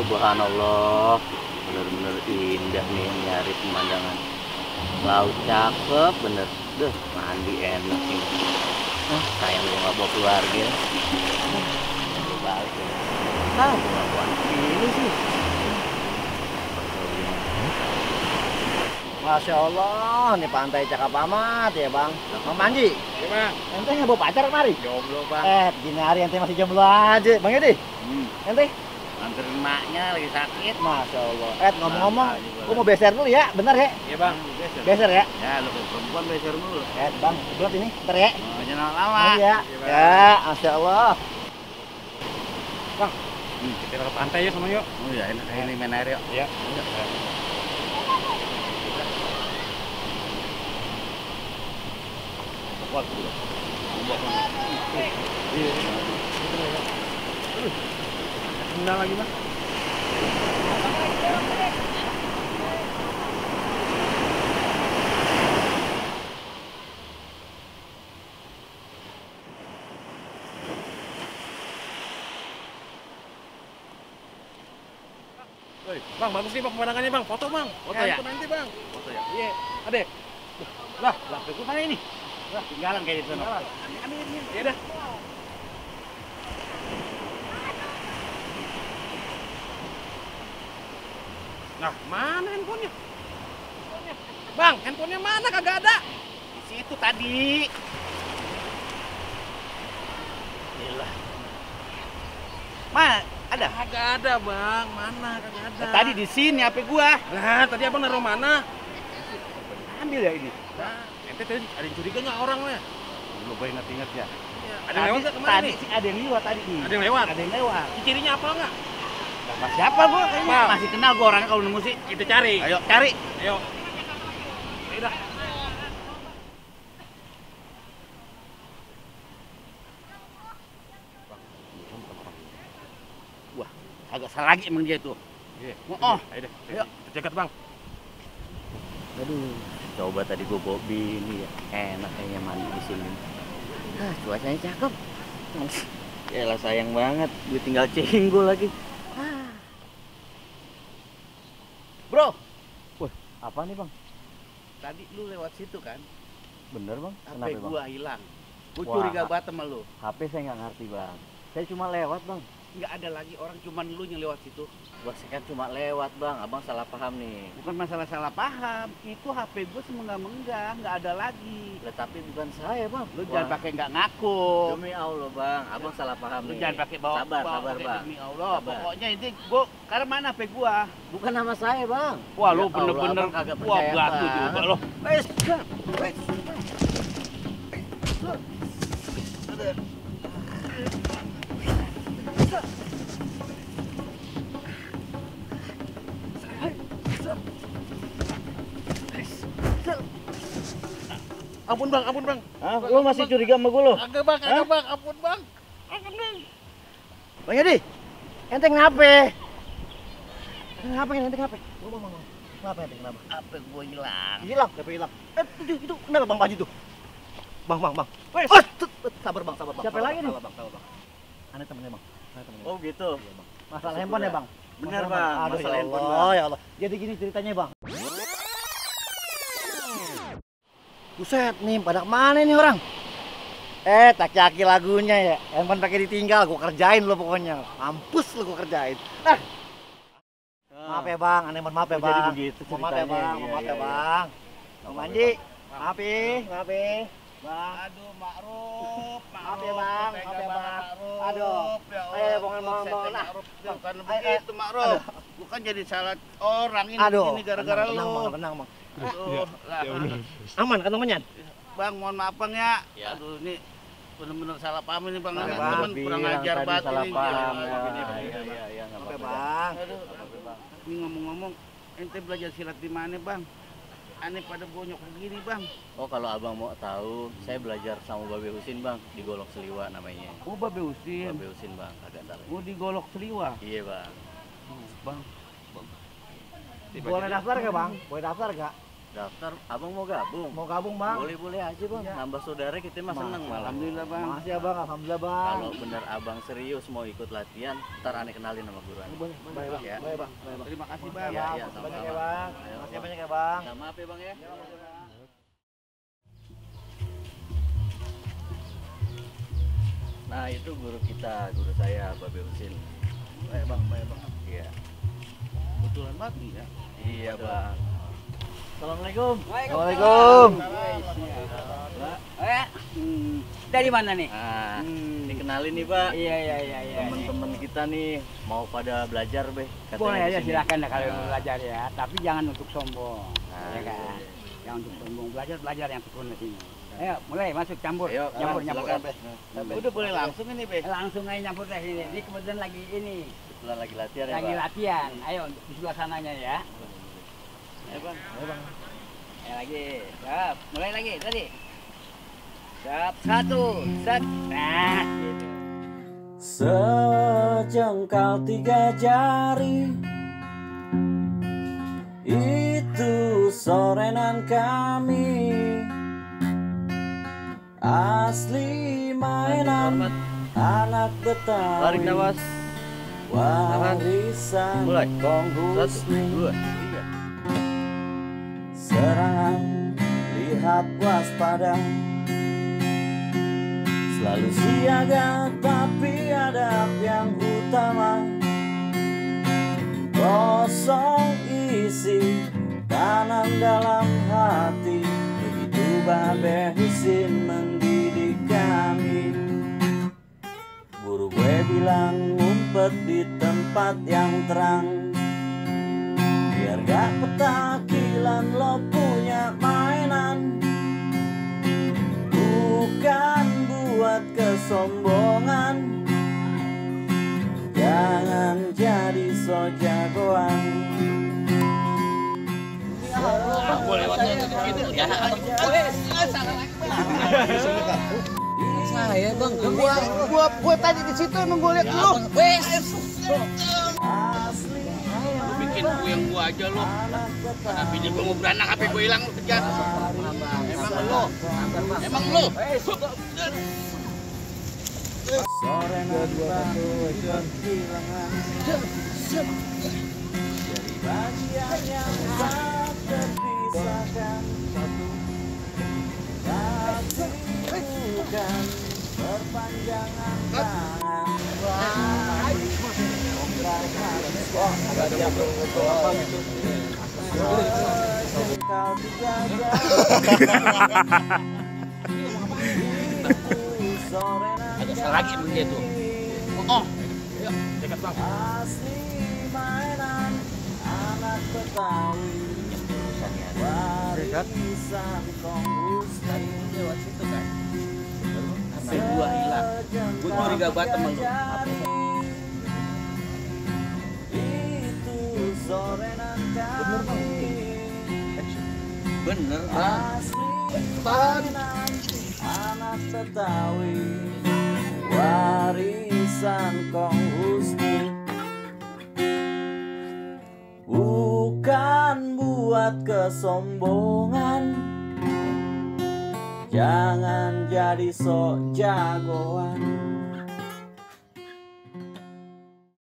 Subhanallah, bener-bener indah nih nyari pemandangan. Laut cakep bener. Duh, mandi enak nih. Sayang gue nggak bawa keluarga. Gue balik ya. Gue nggak kuat ini sih. Masya Allah, nih pantai cakep amat ya bang. Bang Manji, Iya bang. ente nggak bawa pacar kemari? Jomblo bang. Gini hari ente masih jomblo aja, bang Edi. Ente? Anterin maknya lagi sakit. Masya Allah. Ngomong-ngomong, Mantap, gua mau beser dulu ya, bener ya? Iya bang. Beser ya? Ya, lu kayak perempuan beser mulu. Bang, berat ini, ntar ya. Oh, jangan lama. Oh, iya. Iya, Bang. Ya, Masya Allah. Bang. Kita ke pantai yuk sama yuk. Oh ya, enak ini main air yuk. Iya. Kuat dulu. Iya. Sendal lagi bang. Woi, bang bagus nih bang pemandangannya bang. Foto bang. Foto ya? Nanti bang. Foto ya. Iya. Ade. Lah, Lah, gue mana ini? Lah, tinggalan kayak di sana. ini. Ya dah. Nah, mana handphonenya? Bang, handphonenya mana? Kagak ada. Di situ tadi. Gila. Mana? Ada? Kagak ada, Bang. Mana? Kagak ada. Tadi di sini HP gua. Nah, tadi abang naruh mana? Ambil ya ini. Nah, ente tadi ada yang curiga nggak orangnya? Lu boleh inget-inget ya. Ada yang lewat nggak kemarin Tadi nih? sih ada yang lewat tadi. Ada yang lewat? Ada yang lewat. Cirinya apa nggak? Mas siapa gua kayaknya? Bang. Masih kenal gua orangnya kalau nemu sih. Kita cari. Ayo, cari. Ayo. Ayo dah. Wah, agak salah lagi emang dia itu. Iya. Oh. Ayo deh. Ayo. Kita cegat, Bang. Aduh, coba tadi gua bawa bini ya. Enak kayaknya mandi di sini. Cuacanya cakep. Yalah sayang banget, gue tinggal cenggo lagi. Bro, wah apa nih bang? Tadi lu lewat situ kan? Bener bang? HP gua hilang. Gua Wah. curiga banget sama lu. HP saya nggak ngerti bang. Saya cuma lewat bang. Nggak ada lagi orang, cuman lu yang lewat situ. Gua sih kan cuma lewat bang, abang salah paham nih. Bukan masalah salah paham, itu HP gua semenggah-menggah, nggak ada lagi. Lah tapi bukan saya bang. Lu jangan pakai nggak ngaku. Demi Allah bang, abang salah paham Lu nih. jangan pakai bawa. Sabar, bawa sabar pakai bang. Demi Allah. Sabar. Pokoknya ini gua karena mana HP gua? Bukan nama saya bang. Wah, lu Ya Allah, bener-bener abang kagak wah percaya batu banget. juga lo. Wes, wes. Ampun bang, ampun bang. Hah? Lu masih curiga sama gue lo? Agak bang, agak bang, ampun bang. Ampun bang. Bang Edi, ente kenapa? Kenapa ente kenapa? Bang. Kenapa ente kenapa? HP gua hilang. Hilang, HP hilang. Itu kenapa bang Panji tuh? Bang. Wes. Sabar bang. Siapa lagi nih? Sabar bang. Aneh temennya bang. Oh gitu. Masalah handphone ya bang? Bener, Masalah Bang. Aduh Masalah ya handphone, Allah, ya Allah. Jadi gini ceritanya bang. Buset nih, pada kemana nih orang? Tak lagunya ya. Handphone pakai ditinggal, gua kerjain lo pokoknya. Mampus lo gua kerjain. Maaf ya bang, aneh mohon maaf ya Oh, jadi bang. begitu Maaf ya ceritanya. bang, Iya, maaf ya iya, bang. Bang Manji, maaf ya. Bang. Aduh, Ma'ruf. Maaf ya bang, Tega maaf ya banget, bang. Ma'ruf. Aduh, Ya Allah, ayo bang, Ma'ruf, bang. Ma'ruf. Bukan Ayo, begitu, Ma'ruf. Bukan jadi salah orang ini Aduh, begini gara-gara tenang, lu. tenang bang. Aduh, lah. Aman kantongnya? Bang, mohon maaf Bang ya. Ya. Aduh, ini bener-bener salah paham ini Bang. Maaf Ini ya, Bang. temen kurang ajar banget salah ini. paham. Ya, Ya, begini, ya, begini, ya, Bang. ya, nggak Oke apa-apa. bang. Aduh, ini ngomong-ngomong, ente belajar silat di mana Bang? Aneh pada bonyok begini Bang. Oh kalau abang mau tahu, saya belajar sama Babe Husin bang di Golok Seliwa namanya. Oh, Babe Husin. Babe Husin bang, agak salah. Oh, di Golok Seliwa. Iya bang. Bang. Boleh daftar gak bang? Boleh daftar gak? Daftar, abang mau gabung? Mau gabung bang? Boleh-boleh aja bang, Iya. nambah saudara kita mah seneng malah. Alhamdulillah bang. Makasih ya bang, alhamdulillah bang. Kalau bener abang serius mau ikut latihan, ntar aneh kenalin sama guru aneh. Boleh, boleh bang. Ya. Boleh bang, boleh bang. Terima kasih bang. Iya, iya, Makasih banyak sama-sama. ya bang. Ayo, Makasih Bang. banyak ya bang. Minta maaf ya bang ya. Nah itu guru kita, guru saya, Babe Usin. Baik bang, baik bang. Iya. Kebetulan banget nih ya. Iya bang. Assalamualaikum. Assalamualaikum. Dari mana nih? Ah, dikenalin nih pak. Iya iya iya iya. Temen-temen kita nih mau pada belajar be. Katanya Boleh di aja sini. silakan dah kalau Nah. mau belajar ya, tapi jangan untuk sombong. Nah, Ya kan? iya. Jangan untuk sombong, belajar yang tekun di sini. Ayo, mulai masuk campur. Ayo, campur silakan, campur. Be. Udah boleh langsung ini be. Langsung aja nyampur deh ini. Ini kebetulan lagi ini, Kebetulan lagi latihan ya lagi pak. latihan. Ayo di sebelah sananya ya. Ya bang. Ayo bang. Ayo lagi. Siap, mulai lagi tadi. Siap, satu, set. Nah, gitu. Sejengkal 3 jari, itu sorenan kami, asli mainan anak Betawi, Tarik nafas. warisan Mulai. Kong 1, Husni. 2, 3. Serangan, lihat waspada, selalu siaga tapi adab yang utama. Kosong isi, tanam dalam hati, begitu Babe Husin mendidik kami. Guru gue bilang ngumpet di tempat yang terang, biar gak petakilan lo punya mainan. Bukan buat kesombongan, jangan jadi so jagoan. Saya bang, gua tadi di situ emang gua lihat lu. Asli Lu bikin gua aja lu. Karena bini gua mau beranak apa gua hilang lu kejar. Emang lu. sorenan bangsa kehilangan, jadi bagian yang tak terpisahkan. Tapi bukan perpanjangan tangan. Kau dijaga. Ada lagi emang dia tuh. Oh. Ayo, dekat bang. Asli mainan anak Betawi, warisan Kong Husni. Lewat situ kan. Sampai gua hilang. Gua curiga banget sama lu. Itu sorenan kami. Bener bang. Asli mainan anak Betawi, warisan Kong Husni. Bukan buat kesombongan, jangan jadi sok jagoan.